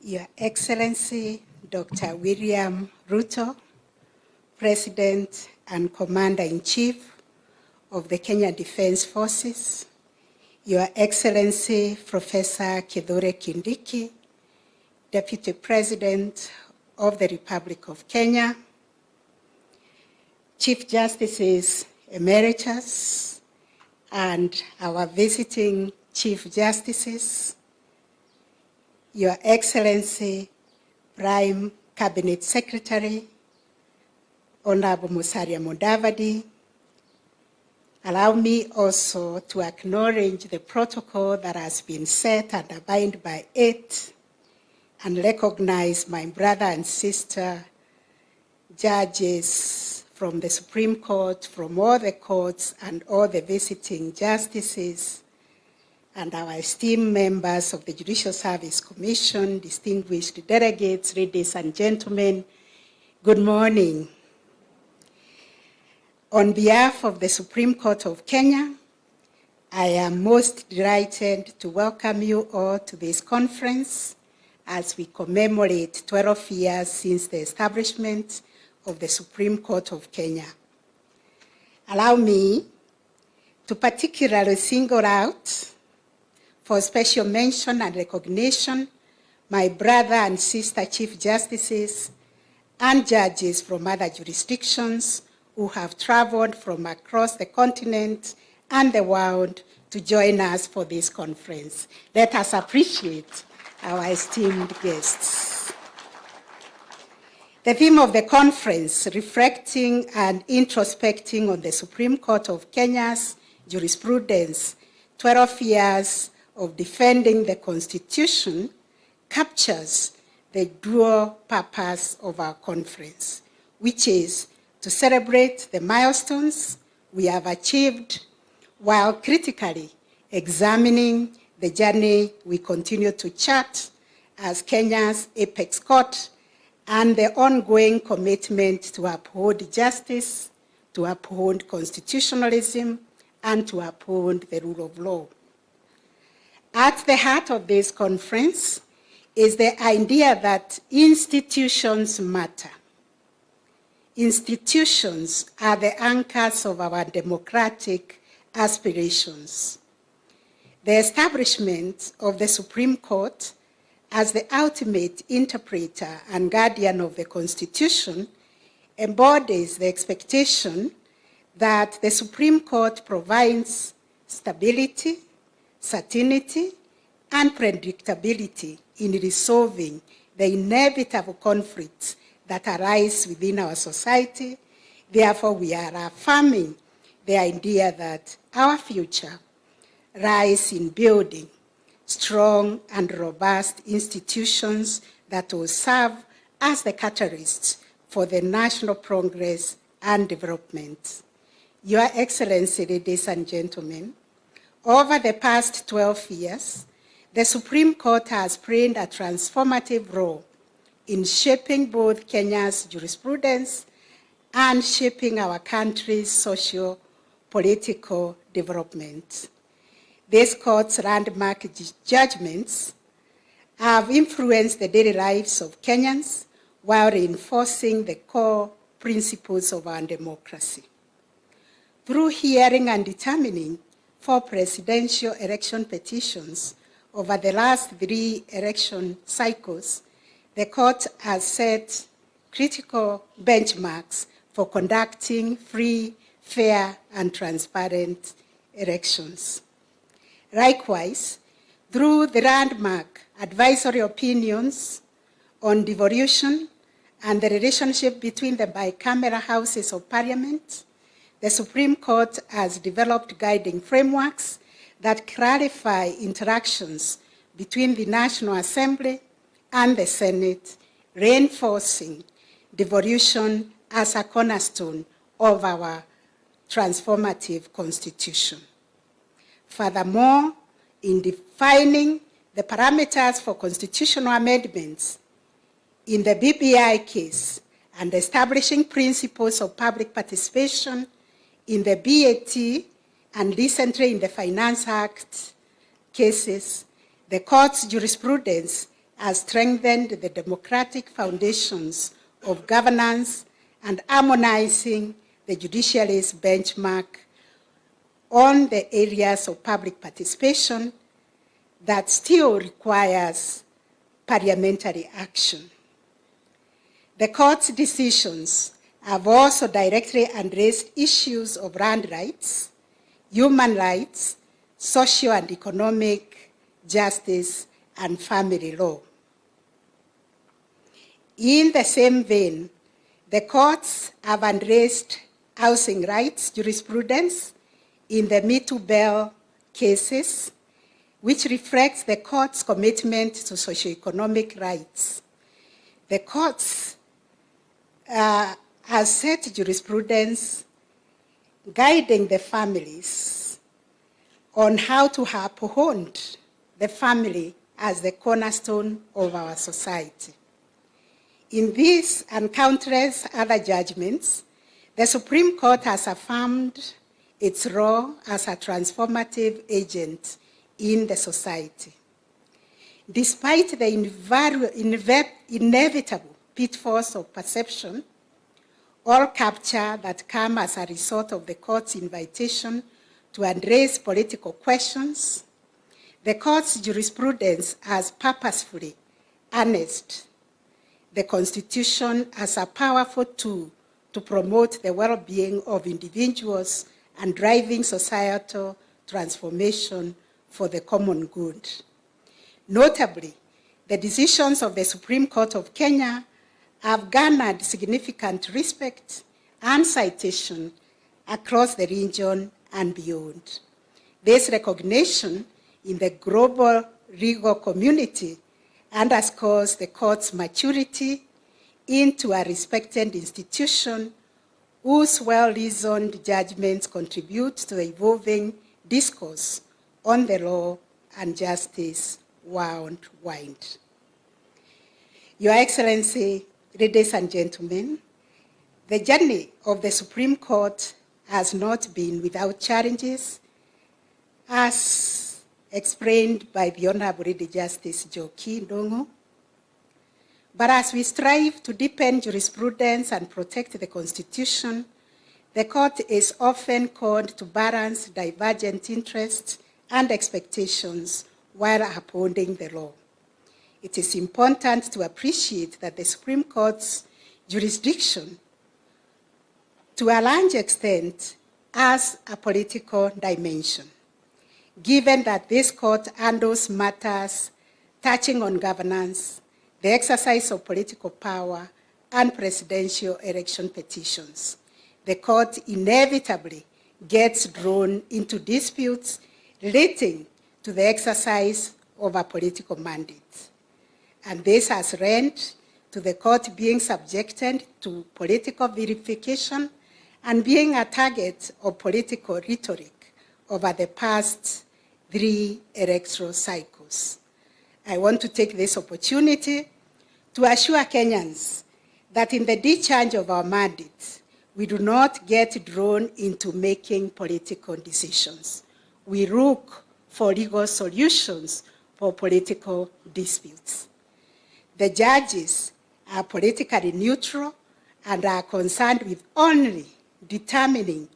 Your Excellency, Dr. William Ruto, President and Commander-in-Chief of the Kenya Defense Forces, Your Excellency, Professor Kithure Kindiki, Deputy President of the Republic of Kenya, Chief Justices Emeritus, and our visiting Chief Justices, Your Excellency, Prime Cabinet Secretary, Honorable Musalia Mudavadi. Allow me also to acknowledge the protocol that has been set and abide by it, and recognize my brother and sister judges from the Supreme Court, from all the courts, and all the visiting justices, and our esteemed members of the Judicial Service Commission, distinguished delegates, ladies and gentlemen, good morning. On behalf of the Supreme Court of Kenya, I am most delighted to welcome you all to this conference as we commemorate 12 years since the establishment of the Supreme Court of Kenya. Allow me to particularly single out for special mention and recognition my brother and sister Chief Justices and judges from other jurisdictions who have traveled from across the continent and the world to join us for this conference. Let us appreciate our esteemed guests. The theme of the conference, reflecting and introspecting on the Supreme Court of Kenya's jurisprudence, 12 years of defending the Constitution, captures the dual purpose of our conference, which is to celebrate the milestones we have achieved while critically examining the journey we continue to chart as Kenya's apex court and the ongoing commitment to uphold justice, to uphold constitutionalism, and to uphold the rule of law. At the heart of this conference is the idea that institutions matter. Institutions are the anchors of our democratic aspirations. The establishment of the Supreme Court as the ultimate interpreter and guardian of the Constitution embodies the expectation that the Supreme Court provides stability, certainty, and predictability in resolving the inevitable conflicts that arise within our society. Therefore, we are affirming the idea that our future lies in building strong and robust institutions that will serve as the catalysts for the national progress and development. Your Excellency, ladies and gentlemen, over the past 12 years, the Supreme Court has played a transformative role in shaping both Kenya's jurisprudence and shaping our country's socio-political development. This court's landmark judgments have influenced the daily lives of Kenyans while reinforcing the core principles of our democracy. Through hearing and determining 4 presidential election petitions over the last 3 election cycles, the court has set critical benchmarks for conducting free, fair, and transparent elections. Likewise, through the landmark advisory opinions on devolution and the relationship between the bicameral houses of parliament, the Supreme Court has developed guiding frameworks that clarify interactions between the National Assembly and the Senate, reinforcing devolution as a cornerstone of our transformative Constitution. Furthermore, in defining the parameters for constitutional amendments in the BBI case and establishing principles of public participation in the BAT and recently in the Finance Act cases, the court's jurisprudence has strengthened the democratic foundations of governance and harmonizing the judiciary's benchmark on the areas of public participation that still requires parliamentary action. The court's decisions have also directly addressed issues of land rights, human rights, social and economic justice, and family law. In the same vein, the courts have addressed housing rights jurisprudence in the Me Too Bell cases, which reflects the court's commitment to socioeconomic rights. The courts has set jurisprudence guiding the families on how to uphold the family as the cornerstone of our society. In this and countless other judgments, the Supreme Court has affirmed its role as a transformative agent in the society. Despite the inevitable pitfalls of perception or capture that come as a result of the court's invitation to address political questions, the court's jurisprudence has purposefully harnessed the Constitution as a powerful tool to promote the well-being of individuals and driving societal transformation for the common good. Notably, the decisions of the Supreme Court of Kenya have garnered significant respect and citation across the region and beyond. This recognition in the global legal community underscores the court's maturity into a respected institution whose well-reasoned judgments contribute to the evolving discourse on the law and justice worldwide. Your Excellency, ladies and gentlemen, the journey of the Supreme Court has not been without challenges, as explained by the Honorable Lady Justice Joki Ndongo. But as we strive to deepen jurisprudence and protect the Constitution, the Court is often called to balance divergent interests and expectations while upholding the law. It is important to appreciate that the Supreme Court's jurisdiction, to a large extent, has a political dimension, given that this court handles matters touching on governance, the exercise of political power, and presidential election petitions. The court inevitably gets drawn into disputes relating to the exercise of a political mandate. And this has led to the court being subjected to political verification and being a target of political rhetoric over the past 3 electoral cycles. I want to take this opportunity to assure Kenyans that in the discharge of our mandate, we do not get drawn into making political decisions. We look for legal solutions for political disputes. The judges are politically neutral and are concerned with only determining